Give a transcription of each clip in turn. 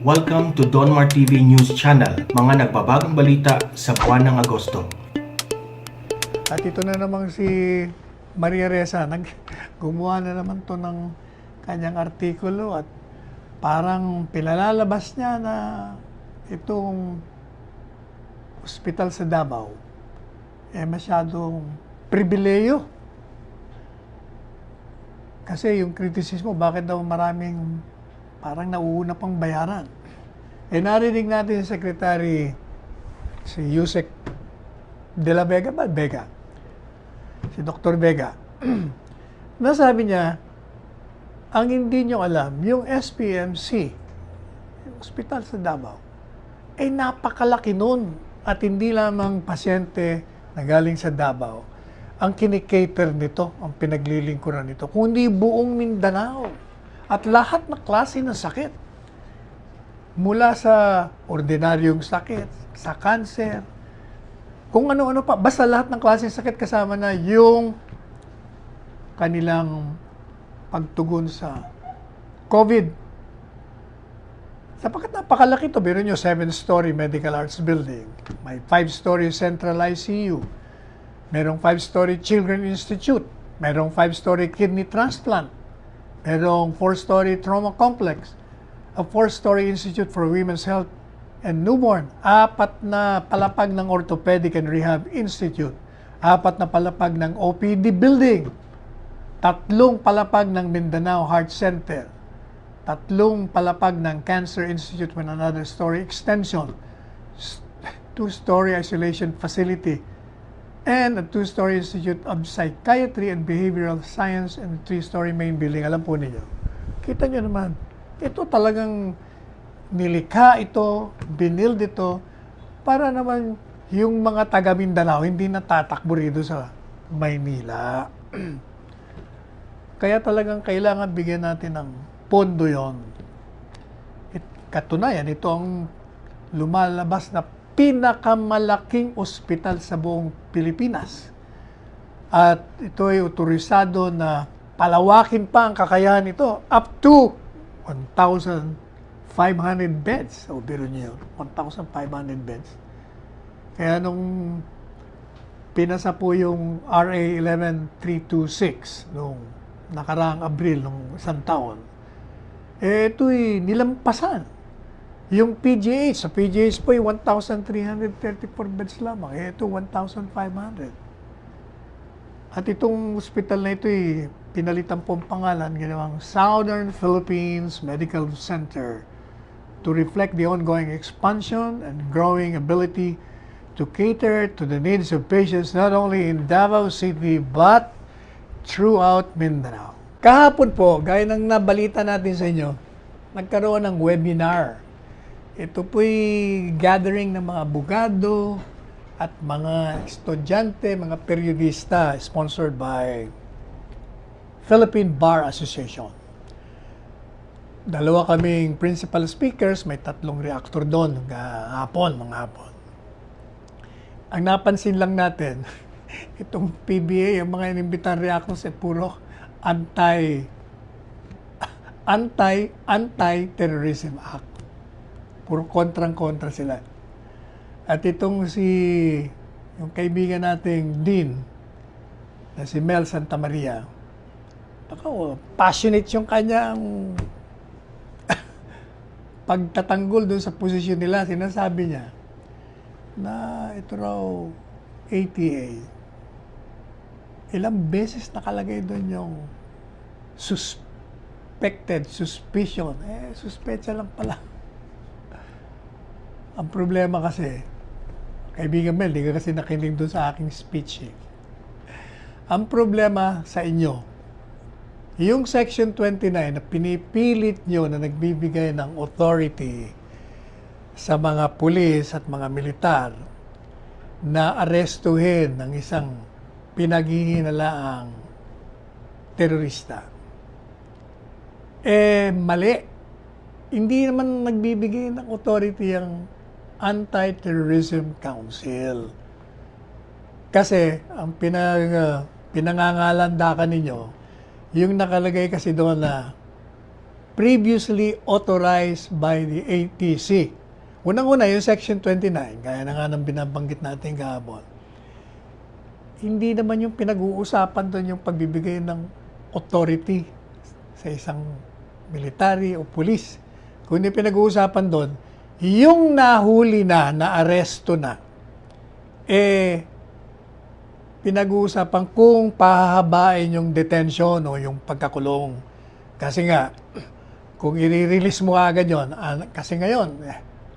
Welcome to Donmar TV News Channel, mga nagbabagong balita sa buwan ng Agosto. At ito na namang si Maria Ressa, gumawa na naman to ng kanyang artikulo at parang pinalalabas niya na itong ospital sa Davao masyadong pribileyo. Kasi yung kritisismo, bakit daw maraming parang nauuna pang bayaran. Narinig natin si Secretary, si Yusek de la Vega, si Dr. Vega, nasabi niya, ang hindi nyo alam, yung SPMC, yung ospital sa Davao, ay napakalaki nun at hindi lamang pasyente na galing sa Davao ang kinikater nito, ang pinaglilingkuran nito, kundi buong Mindanao at lahat na klase ng sakit. Mula sa ordinaryong sakit, sa cancer, kung ano-ano pa, basta lahat ng klase ng sakit kasama na yung kanilang pagtugon sa COVID. Sapagkat napakalaki ito, biro nyo, 7-story medical arts building, may 5-story central ICU, merong 5-story children institute, merong 5-story kidney transplant, merong 4-story trauma complex, a 4-story institute for women's health and newborn, 4 na palapag ng orthopedic and rehab institute, 4 na palapag ng OPD building, 3 palapag ng Mindanao Heart Center, 3 palapag ng Cancer Institute with another story extension, 2-story isolation facility, and a 2-story Institute of Psychiatry and Behavioral Science and a 3-story main building. Alam po ninyo, kita nyo naman, ito talagang nilikha ito, binild ito, para naman yung mga taga Mindanao hindi natatakbo rito sa Maynila. Kaya talagang kailangan bigyan natin ng pondo yon. Katunayan, ito ang lumalabas na pinakamalaking ospital sa buong Pilipinas. At ito ay otorisado na palawakin pa ang kakayahan nito up to 1,500 beds. O biro niyo, 1,500 beds. Kaya nung pinasa po yung RA 11326 nung nakaraang Abril, nung isang taon, ito'y nilampasan. Yung PGH, sa PGH po ay 1,334 beds lamang. Ito 1,500. At itong hospital na ito ay pinalitan po ang pangalan, ginawang Southern Philippines Medical Center to reflect the ongoing expansion and growing ability to cater to the needs of patients not only in Davao City but throughout Mindanao. Kahapon po, gaya ng nabalita natin sa inyo, nagkaroon ng webinar. Ito po'y gathering ng mga abogado at mga estudyante, mga periodista, sponsored by Philippine Bar Association. 2 kaming principal speakers, may 3 reactor doon, mga hapon. Ang napansin lang natin, itong PBA, yung mga inimbitang reactors, puro Anti-Terrorism Act. Puro kontrang-kontra sila. At itong yung kaibigan nating Dean, na si Mel Santa Maria, passionate yung kanyang pagtatanggol doon sa posisyon nila. Sinasabi niya na ito raw ATA, ilang beses nakalagay doon yung suspicion. Suspecha lang pala. Ang problema kasi, kaibigan Mel, di ka kasi nakinig doon sa aking speech. Ang problema sa inyo, yung Section 29 na pinipilit nyo na nagbibigay ng authority sa mga pulis at mga militar na arestuhin ng isang pinaghihinalaang terorista. Mali. Hindi naman nagbibigay ng authority ang Anti-Terrorism Council. Kasi ang pinangangalandakan ninyo, yung nakalagay kasi doon na previously authorized by the ATC. Unang-una, yung Section 29, kaya na nga nang binabanggit natin kahapon, hindi naman yung pinag-uusapan doon yung pagbibigay ng authority sa isang military o pulis. Kundi pinag-uusapan doon, yung nahuli na, na-aresto na, pinag-uusapan kung pahahabain yung detention o yung pagkakulong. Kasi nga, kung i-release mo agad yun, kasi ngayon,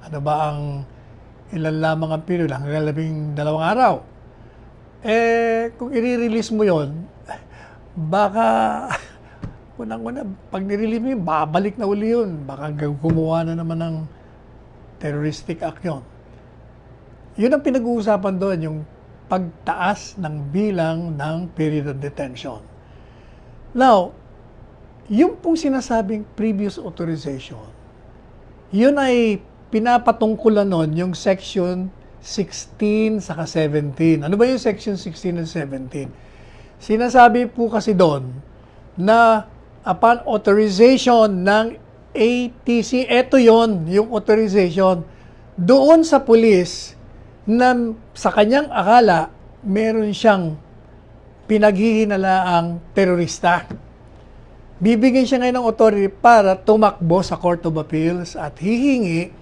ano ba ang ilan lamang ang period, hanggang 12 araw. Kung i-release mo yon, baka unang-una, pag nirelease mo yun, babalik na uli yun. Baka gumawa na naman ng terroristic act yun. Yun ang pinag-uusapan doon, yung pagtaas ng bilang ng period of detention. Now, yung pong sinasabing previous authorization, yun ay pinapatungkulan nun yung Section 16 saka 17. Ano ba yung Section 16 and 17? Sinasabi po kasi doon na upon authorization ng ATC, eto yon yung authorization doon sa pulis na sa kanyang akala meron siyang pinaghihinalaang terorista. Bibigyan siya ngayon ng authority para tumakbo sa Court of Appeals at hihingi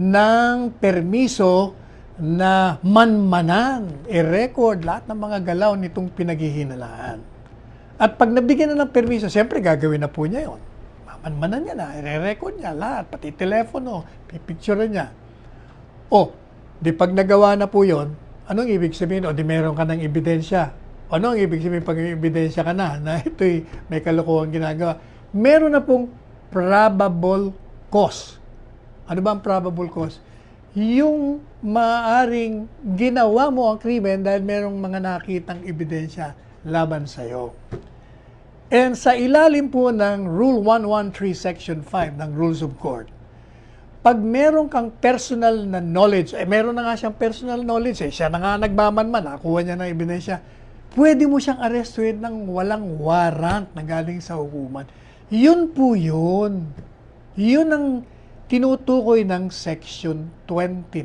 ng permiso na manmanan, i-record lahat ng mga galaw nitong pinaghihinalaan. At pag nabigyan na ng permiso, siyempre gagawin na po niya yon. Mamanmanan niya na, i-record niya lahat, pati telepono, pipicture niya. O, di pag nagawa na po yon, anong ibig sabihin? O di meron ka ng ebidensya. Ano ang ibig sabihin pag may ebidensya ka na ito'y may kalokohan ginagawa? Meron na pong probable cause. Ano ba ang probable cause? Yung maaring ginawa mo ang krimen dahil merong mga nakitang ebidensya laban sa'yo. And sa ilalim po ng Rule 113 Section 5 ng Rules of Court, pag meron kang personal na knowledge, meron na nga siyang personal knowledge, siya na nga nagmamanman, nakuha niya ng ebidensya, pwede mo siyang arrestuin ng walang warrant na galing sa hukuman. Yun po yun. Yun ang tinutukoy ng Section 29.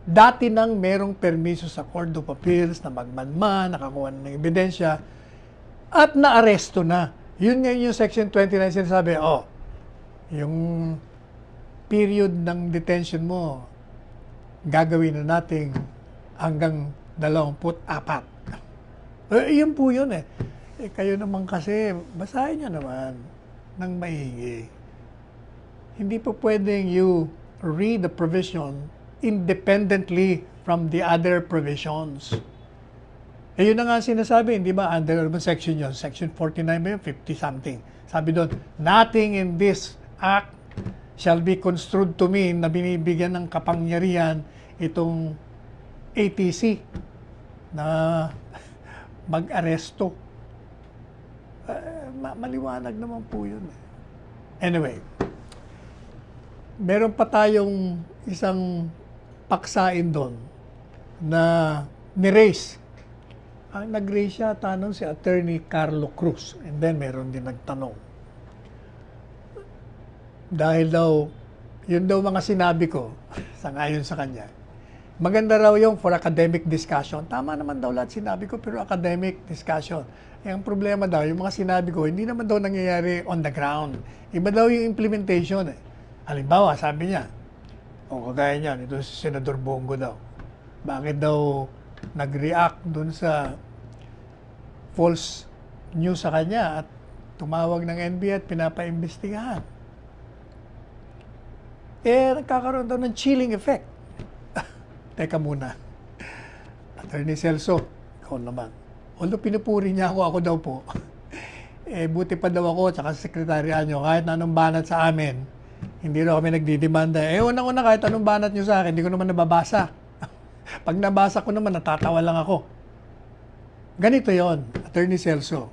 Dati nang merong permiso sa Court of Appeals na magmanman, nakakuha ng ebidensya, at naaresto na. Yun ngayon yung Section 29 sinasabi, yung period ng detention mo, gagawin na natin hanggang 24. Yun po yun kayo naman kasi, basahin nyo naman ng maigi. Hindi po pwedeng you read the provision independently from the other provisions. Yun na nga sinasabi, hindi ba? Under urban section yun. Section 49 ba yun? 50 something. Sabi doon, nothing in this act shall be construed to mean na binibigyan ng kapangyarihan itong ATC na mag-aresto. Maliwanag naman po yun. Anyway, meron pa tayong isang paksain doon na ni-raise. Ang nag-raise siya, tanong si Attorney Carlo Cruz. And then, meron din nagtanong. Dahil daw, yun daw mga sinabi ko, sangayon sa kanya, maganda raw yung for academic discussion. Tama naman daw lahat sinabi ko, pero academic discussion. Ang problema daw, yung mga sinabi ko, hindi naman daw nangyayari on the ground. Iba daw yung implementation. Halimbawa, sabi niya, kagaya niyan, ito si Senador Bongo daw. Bakit daw nag-react dun sa false news sa kanya at tumawag ng NBI at pinapaimbestigahan? Nagkakaroon daw ng chilling effect. Teka muna. Attorney Celso, ikaw naman. Although pinupuri niya ako daw po. Buti pa daw ako, tsaka sa sekretarya nyo, kahit na anong banat sa amin, hindi raw kami nagdidemanda. Unang-una, kahit anong banat nyo sa akin, hindi ko naman nababasa. Pag nabasa ko naman, natatawa lang ako. Ganito yon, Attorney Celso.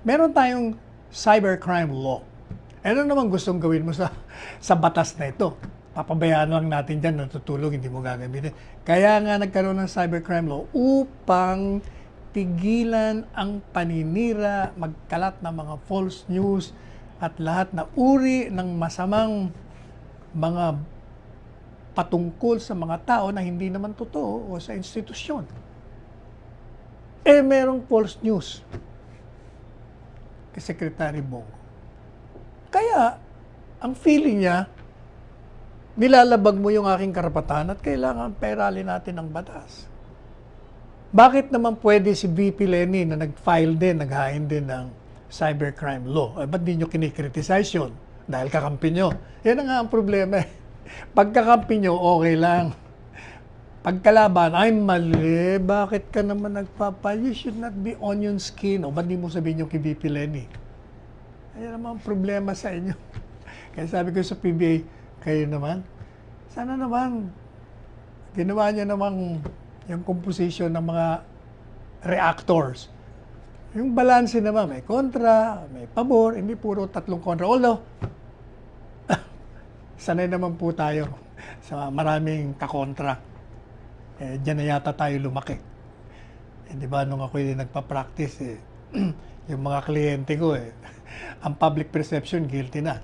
Meron tayong cybercrime law. Ano naman gustong gawin mo sa batas na ito? Papabayaan lang natin dyan, natutulog, hindi mo gagamitin. Kaya nga nagkaroon ng cybercrime law upang tigilan ang paninira, magkalat ng mga false news at lahat na uri ng masamang mga patungkol sa mga tao na hindi naman totoo o sa institusyon. Merong false news kay Secretary Bongo. Kaya, ang feeling niya, nilalabag mo yung aking karapatan at kailangan pairalin natin ang batas. Bakit naman pwede si VP Lenny na nag-file din, naghain din ng cybercrime law? Ba't di nyo kinikriticize yun? Dahil kakampi nyo. Yan nga ang problema. Pagkakampi nyo, okay lang. Pagkalaban, ay mali. Bakit ka naman you should not be onion skin. O ba't di mo sabihin yung kay VP Lenny? Ayan naman ang problema sa inyo. Kaya sabi ko sa PBA, kayo naman, sana naman, ginawa niya namang yung composition ng mga reactors. Yung balance naman, may kontra, may pabor, hindi puro tatlong kontra. Although, sanay naman po tayo sa maraming kakontra. Diyan na yata tayo lumaki. Di ba, nung ako yung nagpa-practice, yung mga kliyente ko, ang public perception, guilty na.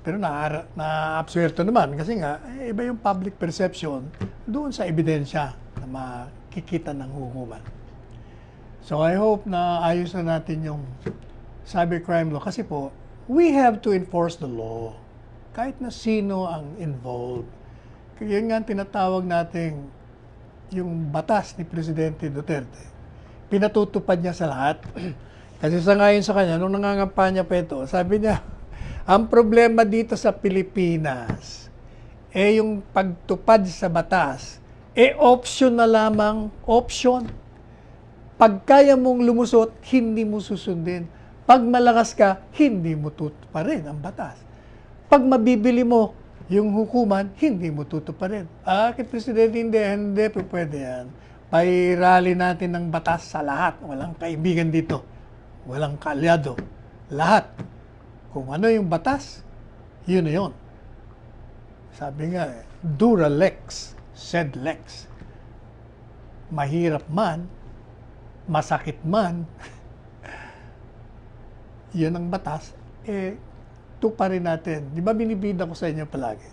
Pero na-absuerto naman kasi nga, iba yung public perception doon sa ebidensya na makikita ng hukuman. So I hope na ayos na natin yung cybercrime law kasi po, we have to enforce the law. Kahit na sino ang involved. Kaya nga tinatawag natin yung batas ni Presidente Duterte. Pinatutupad niya sa lahat. Kasi sangayon sa kanya, nung nangangampanya pa ito, sabi niya, ang problema dito sa Pilipinas, yung pagtupad sa batas, option na lamang, option. Pag kaya mong lumusot, hindi mo susundin. Pag malakas ka, hindi mo tutuparin ang batas. Pag mabibili mo yung hukuman, hindi mo tutuparin. Kay Presidente, hindi po pwede yan. Pairali natin ng batas sa lahat. Walang kaibigan dito. Walang kalyado. Lahat. Kung ano yung batas, yun na yun. Sabi nga, dura lex, sed lex. Mahirap man, masakit man, yun ang batas, tuparin natin. Di ba binibida ko sa inyo palagi?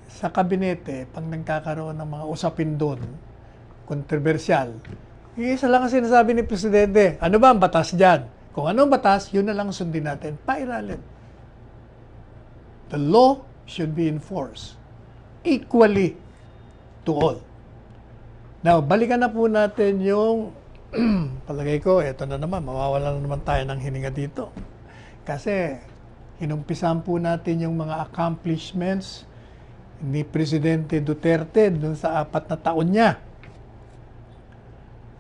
Sa kabinete, pag nagkakaroon ng mga usapin doon, kontrobersyal, isa lang ang sinasabi ni Presidente, ano ba ang batas dyan? Kung anong batas, yun na lang sundin natin. Pairalin. The law should be enforced equally to all. Now, balikan na po natin yung palagay ko, eto na naman, mawawala na naman tayo ng hininga dito. Kasi, inumpisan po natin yung mga accomplishments ni Presidente Duterte dun sa 4 na taon niya.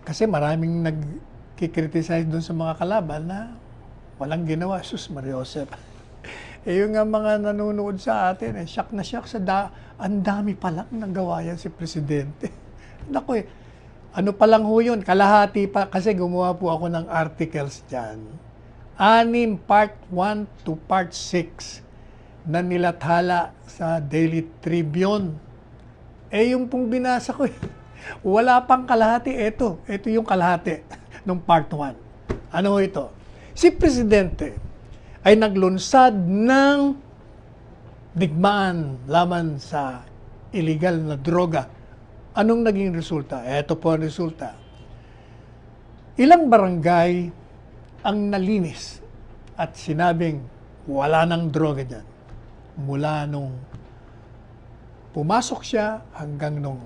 Kasi maraming nagkikriticize dun sa mga kalaban na walang ginawa. Sus, Mariosep. Yung nga mga nanonood sa atin, shock na shock ang dami palang nagawa yan si Presidente. Naku ano pa lang ho yun, kalahati pa, kasi gumawa po ako ng articles dyan. 6 part 1 to part 6 na nilathala sa Daily Tribune. Yung pong binasa ko, wala pang kalahati. Ito yung kalahati ng part 1. Ano ito? Si Presidente ay naglunsad ng digmaan laban sa illegal na droga. Anong naging resulta? Ito po ang resulta. Ilang barangay ang nalinis at sinabing wala nang droga dyan. Mula nung pumasok siya hanggang nung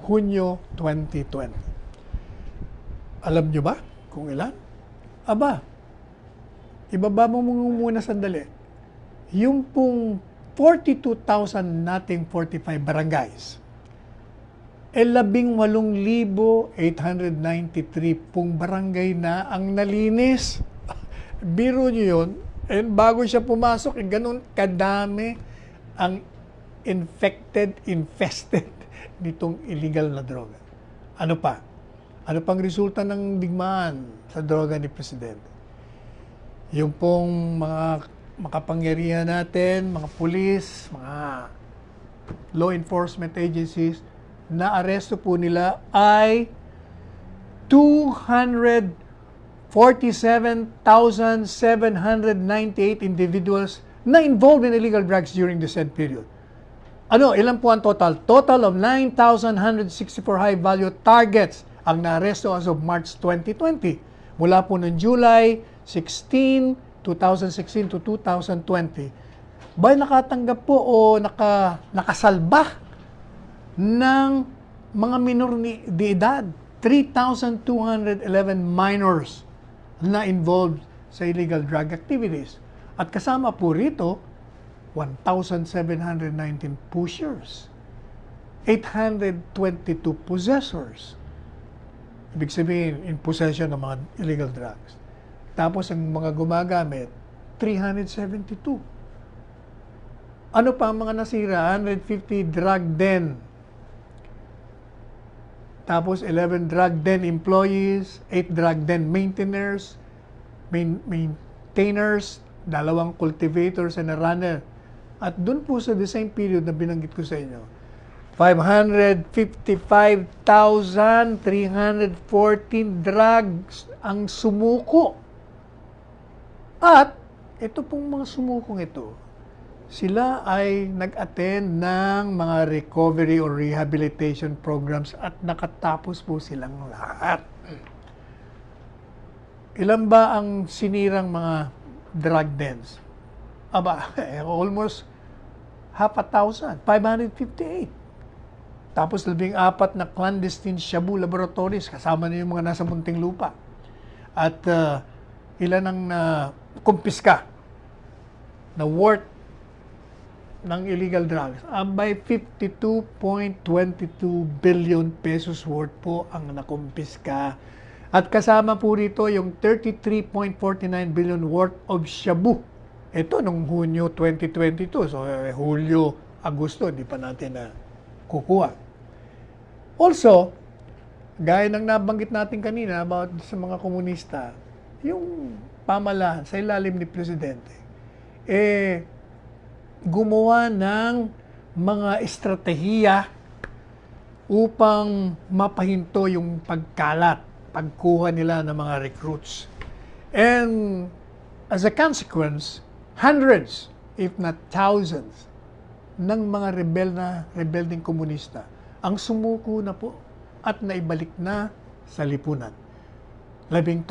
Hunyo 2020. Alam nyo ba kung ilan? Aba, ibaba mo muna sandali. Yung pong 42,000 nating 45 barangays, 18,893 pong barangay na ang nalinis. Biro nyo yun, bago siya pumasok, ganun kadami ang infested nitong illegal na droga. Ano pa? Ano pang resulta ng digmaan sa droga ni Presidente? Yung pong mga makapangyarihan natin, mga pulis, mga law enforcement agencies, na aresto po nila ay 240 47,798 individuals na involved in illegal drugs during the said period. Ano, ilan po ang total? Total of 9,164 high-value targets ang naaresto as of March 2020. Mula po noong July 16, 2016 to 2020. By nakatanggap po o nakasalba ng mga minor de edad, 3,211 minors na involved sa illegal drug activities. At kasama po rito, 1,719 pushers, 822 possessors. Ibig sabihin, in possession ng mga illegal drugs. Tapos ang mga gumagamit, 372. Ano pa ang mga nasira? 150 drug den. Tapos 11 drug den employees, 8 drug den maintainers, 2 cultivators and a runner. At dun po sa the same period na binanggit ko sa inyo, 555,314 drugs ang sumuko. At ito pong mga sumukong ito, sila ay nag-attend ng mga recovery or rehabilitation programs at nakatapos po silang lahat. Ilan ba ang sinirang mga drug dens? Aba, almost 5,000, 558. Tapos 14 na clandestine shabu laboratories, kasama na yung mga nasa munting lupa. At ilan ang kumpiska na worth ng illegal drugs, abay 52.22 billion pesos worth po ang nakumpiska. At kasama po rito yung 33.49 billion worth of shabu. Ito nung Hunyo 2022. So, Hulyo, Agosto, di pa natin na kukuha. Also, gaya ng nabanggit natin kanina about sa mga komunista, yung pamahalaan sa ilalim ni Presidente, gumawa ng mga estratehiya upang mapahinto yung pagkuha nila ng mga recruits. And as a consequence, hundreds, if not thousands, ng mga rebelding komunista ang sumuko na po at naibalik na sa lipunan. 13,000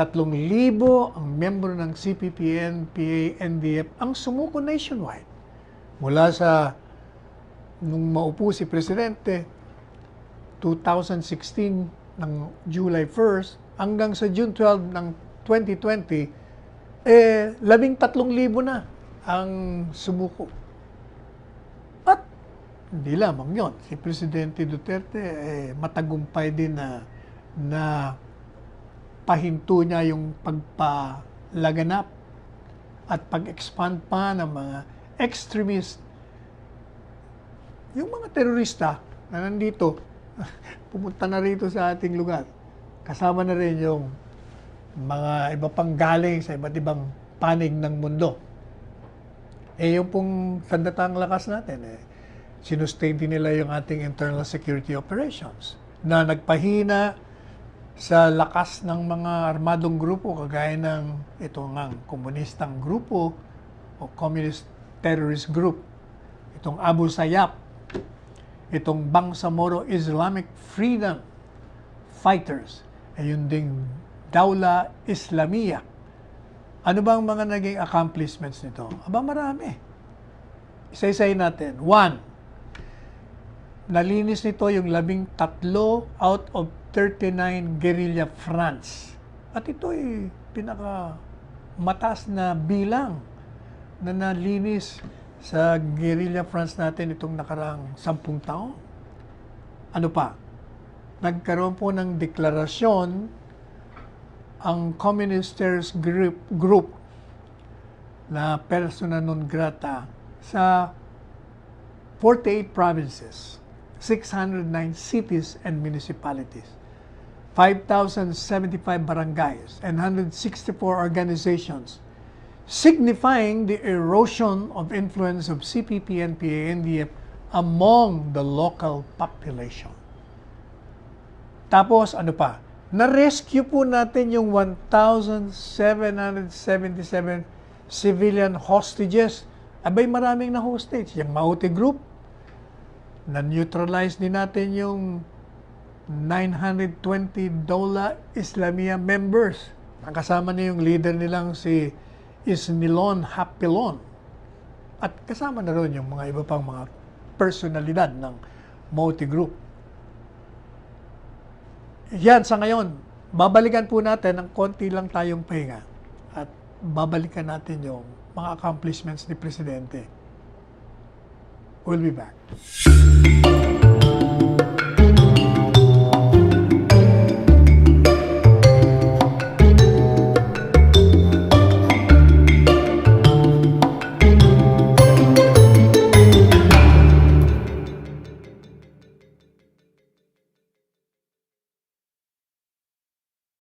ang membro ng CPP, NPA, NDF ang sumuko nationwide. Mula sa nung maupo si Presidente, 2016 ng July 1st hanggang sa June 12 ng 2020, 13,000 na ang sumuko. At hindi lamang yon, si Presidente Duterte matagumpay din na pahinto niya yung pagpalaganap at pag-expand pa ng mga extremist, yung mga terorista na nandito, pumunta na rito sa ating lugar. Kasama na rin yung mga iba pang galing sa iba't ibang panig ng mundo. Yung pong sandatang lakas natin, sinustain din nila yung ating internal security operations na nagpahina sa lakas ng mga armadong grupo kagaya ng ito ngang komunistang grupo o communist terrorist group, itong Abu Sayyaf, itong Bangsamoro Islamic Freedom Fighters, ayun ding Dawla Islamiyah. Ano bang mga naging accomplishments nito? Aba, marami. Isa-isahin natin. 1, nalinis nito yung 13 out of 39 guerrilla fronts. At ito ay pinaka-mataas na bilang na nalinis sa guerrilla fronts natin itong nakaraang 10 taon. Ano pa? Nagkaroon po ng deklarasyon ang Communist Terrorist Group na persona non grata sa 48 provinces, 609 cities and municipalities, 5,075 barangays, and 164 organizations, signifying the erosion of influence of CPP, NPA, NDF among the local population. Tapos, ano pa? Na-rescue po natin yung 1,777 civilian hostages. Abay, maraming na hostage. Yung Maute Group, na-neutralize din natin yung 920 Dawla Islamia members. Ang kasama niya yung leader nilang si Isnilon Hapilon. At kasama na rin yung mga iba pang mga personalidad ng Maute Group. Yan, sa ngayon, babalikan po natin ng konti lang tayong pahinga at babalikan natin yung mga accomplishments ni Presidente. We'll be back.